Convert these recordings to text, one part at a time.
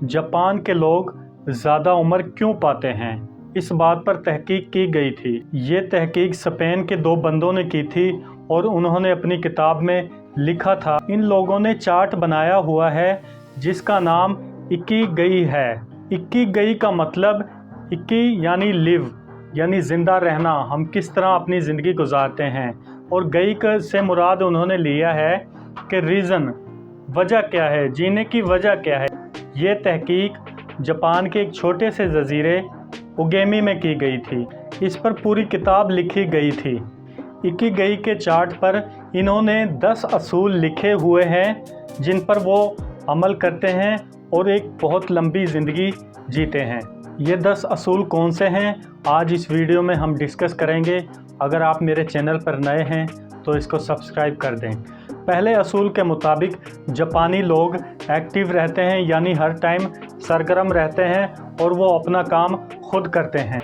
Japan के लोग ज़्यादा उम्र क्यों पाते हैं, इस बात पर तहकीक की गई थी। ये तहकीक स्पेन के 2 बंदों ने की थी और उन्होंने अपनी किताब में लिखा था। इन लोगों ने चार्ट बनाया हुआ है जिसका नाम इकिगई है। इकिगई का मतलब इक्की यानी लिव यानी ज़िंदा रहना, हम किस तरह अपनी ज़िंदगी गुजारते हैं, और गई से मुराद उन्होंने लिया है कि रीज़न, वजह क्या है, जीने की वजह क्या है। ये तहकीक जापान के एक छोटे से जजीरे उगेमी में की गई थी। इस पर पूरी किताब लिखी गई थी। इकिगई के चार्ट पर इन्होंने 10 असूल लिखे हुए हैं जिन पर वो अमल करते हैं और एक बहुत लंबी ज़िंदगी जीते हैं। ये 10 असूल कौन से हैं, आज इस वीडियो में हम डिस्कस करेंगे। अगर आप मेरे चैनल पर नए हैं तो इसको सब्सक्राइब कर दें। पहले असूल के मुताबिक जापानी लोग एक्टिव रहते हैं, यानी हर टाइम सरगर्म रहते हैं और वो अपना काम खुद करते हैं।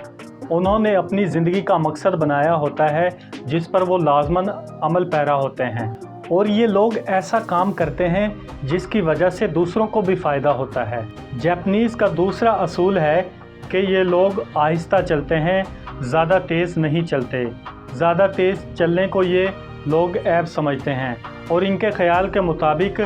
उन्होंने अपनी ज़िंदगी का मकसद बनाया होता है जिस पर वो लाजमन अमल पैरा होते हैं, और ये लोग ऐसा काम करते हैं जिसकी वजह से दूसरों को भी फ़ायदा होता है। जापानीज़ का दूसरा असूल है कि ये लोग आहिस्ता चलते हैं, ज़्यादा तेज़ नहीं चलते। ज़्यादा तेज़ चलने को ये लोग ऐब समझते हैं और इनके ख्याल के मुताबिक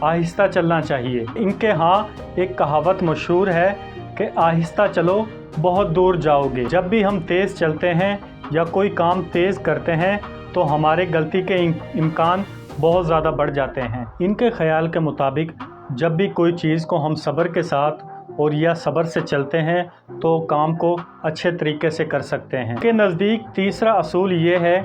आहिस्ता चलना चाहिए। इनके यहाँ एक कहावत मशहूर है कि आहिस्ता चलो बहुत दूर जाओगे। जब भी हम तेज़ चलते हैं या कोई काम तेज़ करते हैं तो हमारे गलती के इम्कान बहुत ज़्यादा बढ़ जाते हैं। इनके ख्याल के मुताबिक जब भी कोई चीज़ को हम सब्र के साथ और या सब्र से चलते हैं तो काम को अच्छे तरीके से कर सकते हैं। के नज़दीक तीसरा असूल ये है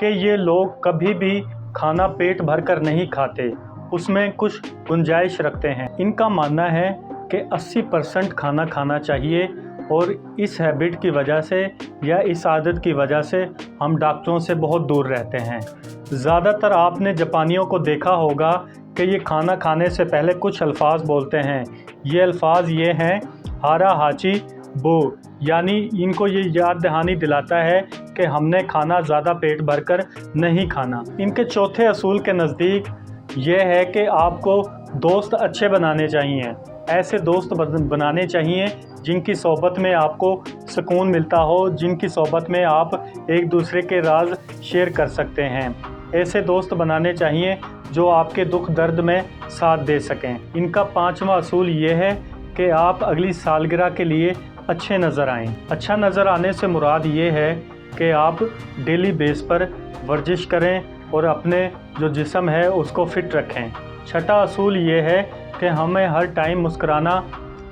कि ये लोग कभी भी खाना पेट भर कर नहीं खाते, उसमें कुछ गुंजाइश रखते हैं। इनका मानना है कि 80% खाना खाना चाहिए, और इस हैबिट की वजह से या इस आदत की वजह से हम डॉक्टरों से बहुत दूर रहते हैं। ज़्यादातर आपने जापानियों को देखा होगा कि ये खाना खाने से पहले कुछ अल्फाज बोलते हैं। ये अल्फाज ये हैं हारा हाची बो, यानी इनको ये याद दहानी दिलाता है कि हमने खाना ज़्यादा पेट भरकर नहीं खाना। इनके चौथे असूल के नज़दीक ये है कि आपको दोस्त अच्छे बनाने चाहिए। ऐसे दोस्त बनाने चाहिए जिनकी सोबत में आपको सुकून मिलता हो, जिनकी सोबत में आप एक दूसरे के राज शेयर कर सकते हैं। ऐसे दोस्त बनाने चाहिए जो आपके दुख दर्द में साथ दे सकें। इनका 5वां असूल ये है कि आप अगली सालगिरह के लिए अच्छे नज़र आएँ। अच्छा नज़र आने से मुराद ये है कि आप डेली बेस पर वर्जिश करें और अपने जो जिस्म है उसको फिट रखें। छठा असूल ये है कि हमें हर टाइम मुस्कुराना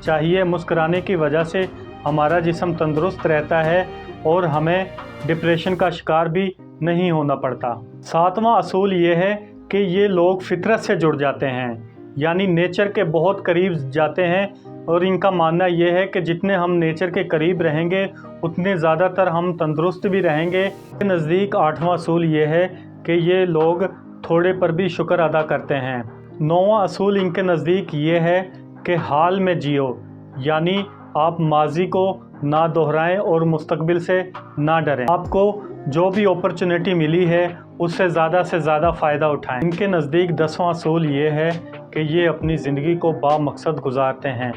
चाहिए। मुस्कुराने की वजह से हमारा जिस्म तंदुरुस्त रहता है और हमें डिप्रेशन का शिकार भी नहीं होना पड़ता। 7वां असूल ये है कि ये लोग फितरत से जुड़ जाते हैं, यानी नेचर के बहुत करीब जाते हैं, और इनका मानना ये है कि जितने हम नेचर के करीब रहेंगे उतने ज़्यादातर हम तंदुरुस्त भी रहेंगे। नज़दीक 8वां असूल ये है कि ये लोग थोड़े पर भी शुक्र अदा करते हैं। 9वां असूल इनके नज़दीक ये है कि हाल में जियो, यानी आप माजी को ना दोहराएं और मुस्तकबिल से ना डरें। आपको जो भी अपॉर्चुनिटी मिली है उससे ज़्यादा से ज़्यादा फ़ायदा उठाएं। इनके नज़दीक 10वां असूल ये है कि ये अपनी ज़िंदगी को बामकसद गुजारते हैं,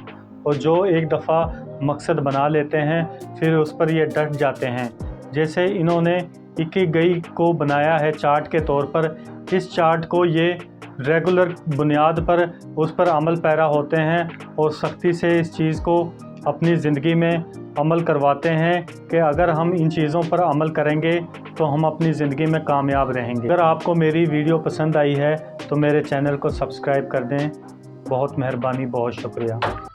और जो एक दफ़ा मकसद बना लेते हैं फिर उस पर ये डट जाते हैं। जैसे इन्होंने इकिगई को बनाया है चार्ट के तौर पर, इस चार्ट को ये रेगुलर बुनियाद पर उस पर अमल पैरा होते हैं और सख्ती से इस चीज़ को अपनी ज़िंदगी में अमल करवाते हैं कि अगर हम इन चीज़ों पर अमल करेंगे तो हम अपनी ज़िंदगी में कामयाब रहेंगे। अगर आपको मेरी वीडियो पसंद आई है तो मेरे चैनल को सब्सक्राइब कर दें। बहुत मेहरबानी, बहुत शुक्रिया।